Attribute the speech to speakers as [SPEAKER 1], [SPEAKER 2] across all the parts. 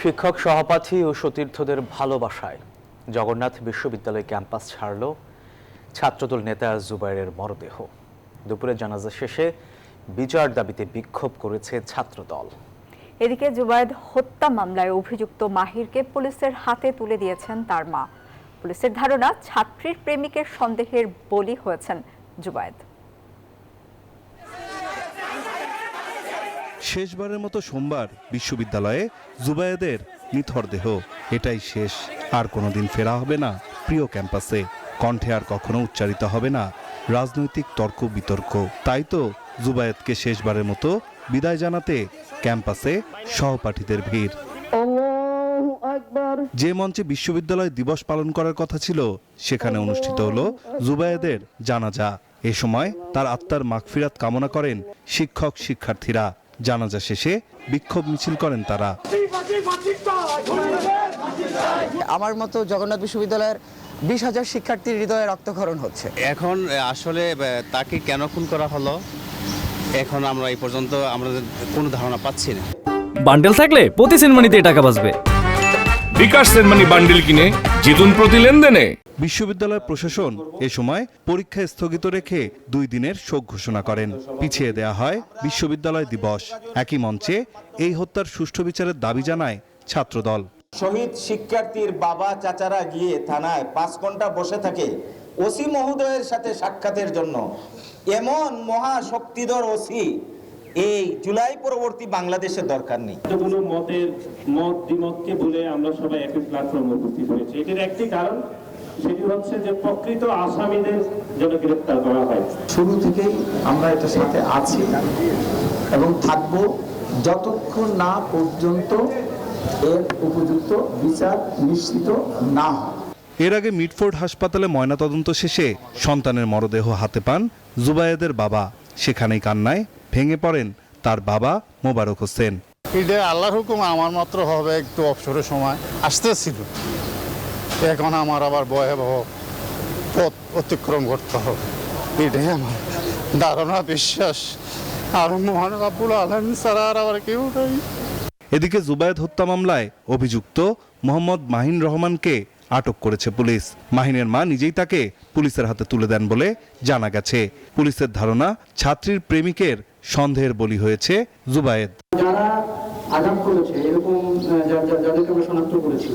[SPEAKER 1] শিক্ষক সহপাঠী ও সতীর্থদের ভালোবাসায় জগন্নাথ বিশ্ববিদ্যালয় ক্যাম্পাস ছাড়ল ছাত্রদল নেতা জুবায়েরের মরদেহ। দুপুরে জানাজা শেষে বিচার দাবিতে বিক্ষোভ করেছে ছাত্রদল।
[SPEAKER 2] এদিকে জুবায়ের হত্যা মামলায় অভিযুক্ত মাহিরকে পুলিশের হাতে তুলে দিয়েছেন তার মা। পুলিশের ধারণা ছাত্রীর প্রেমিকের সন্দেহের বলি হয়েছেন জুবায়ের।
[SPEAKER 3] শেষবারের মতো সোমবার বিশ্ববিদ্যালয়ে জুবায়েদের নিথর দেহ। এটাই শেষ, আর কোনোদিন ফেরা হবে না প্রিয় ক্যাম্পাসে। কণ্ঠে আর কখনো উচ্চারিত হবে না রাজনৈতিক তর্ক বিতর্ক। তাই তো জুবায়েদকে শেষবারের মতো বিদায় জানাতে ক্যাম্পাসে সহপাঠীদের ভিড়। যে মঞ্চে বিশ্ববিদ্যালয় দিবস পালন করার কথা ছিল সেখানে অনুষ্ঠিত হলো জুবায়েদের জানাজা। এ সময় তার আত্মার মাগফিরাত কামনা করেন শিক্ষক শিক্ষার্থীরা। জানাজা শেষে বিক্ষোভ মিছিল করেন তারা।
[SPEAKER 4] আমার মতো জগন্নাথ বিশ্ববিদ্যালয়ের 20,000 শিক্ষার্থীর হৃদয়ে রক্তক্ষরণ হচ্ছে।
[SPEAKER 5] এখন আসলে তাকে কেন খুন করা হলো এখন আমরা এই পর্যন্ত আমাদের কোনো ধারণা পাচ্ছি না।
[SPEAKER 6] বান্ডেল থাকলে প্রতি সেনমানিতে টাকা বাঁচবে।
[SPEAKER 7] বিকাশ সেনমানি বান্ডেল কিনে জিতুন প্রতি লেনদেনে।
[SPEAKER 3] বিশ্ববিদ্যালয় প্রশাসন এ সময় পরীক্ষা স্থগিত রেখে 2 দিনের শোক ঘোষণা করেন। পিছিয়ে দেয়া হয় বিশ্ববিদ্যালয় দিবস। একই মঞ্চে এই হত্যার সুষ্ঠু বিচারের দাবি জানায় ছাত্রদল।
[SPEAKER 8] শহীদ শিক্ষার্থীর বাবা চাচারা গিয়ে থানায় 5 ঘন্টা বসে থাকে ওসি মহোদয়ের সাথে সাক্ষাতের জন্য। এমন মহাশক্তিধর ওসি এই জুলাই পরবর্তী বাংলাদেশের দরকার নেই।
[SPEAKER 9] কোনো মত দ্বিমতকে বলে আমরা সবাই একই প্ল্যাটফর্মে উপস্থিত হয়েছি। এটির একটি কারণ, সেটি হচ্ছে যে প্রকৃত আসামিদের যেন গ্রেফতার করা হয়।
[SPEAKER 8] শুরু থেকেই আমরা এটার সাথে আছি এবং থাকব যতক্ষণ না পর্যন্ত এর উপযুক্ত বিচার নিশ্চিত না হয়।
[SPEAKER 3] এর আগে মিডফোর্ড হাসপাতালে ময়নাতদন্ত শেষে সন্তানের মরদেহ হাতে পান জুবায়েদের বাবা। সেখানেই কান্নায় ভেঙে পড়েন তার বাবা মোবারক হোসেন।
[SPEAKER 10] এটা আল্লাহর হুকুম, আমার মাত্র হবে একটু অবসরের সময় আসতেছিল। এখন আমার আবার ভয়াবহ পথ অতিক্রম করতে হবে। এটাই আমার ধারণা, বিশ্বাস। আর মহান রাব্বুল আলামিন ছাড়া আর আবার কেউ নাই।
[SPEAKER 3] এদিকে জুবায়েদ হত্যা মামলায় অভিযুক্ত মোহাম্মদ মাহিন রহমানকে আটক করেছে পুলিশ। মাহিনের মা নিজেই তাকে পুলিশের হাতে তুলে দেন বলে জানা গেছে। পুলিশের ধারণা ছাত্রীর প্রেমিকের সন্দেহের বলি হয়েছে জুবায়েদ।
[SPEAKER 11] যারা আঘাত করেছে, এরকম যাদেরকে আমরা শনাক্ত করেছি,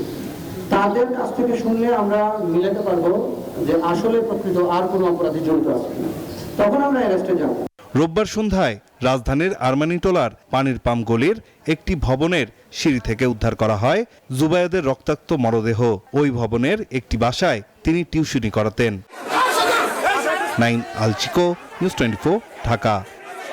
[SPEAKER 11] তাদের কাছ থেকে শুনলে আমরা মিলাতে পারবো যে আসলে প্রকৃত আর কোনো অপরাধী জড়িত আছে কিনা, তখন আমরা অ্যারেস্টে যাব।
[SPEAKER 3] রোববার সন্ধ্যায় রাজধানীর আরমানিটোলার পানির পাম্প গলির একটি ভবনের সিঁড়ি থেকে উদ্ধার করা হয় জুবায়েদের রক্তাক্ত মরদেহ। ওই ভবনের একটি বাসায় তিনি টিউশনি করাতেন। নাইম আল চিকো, নিউজ 24, ঢাকা।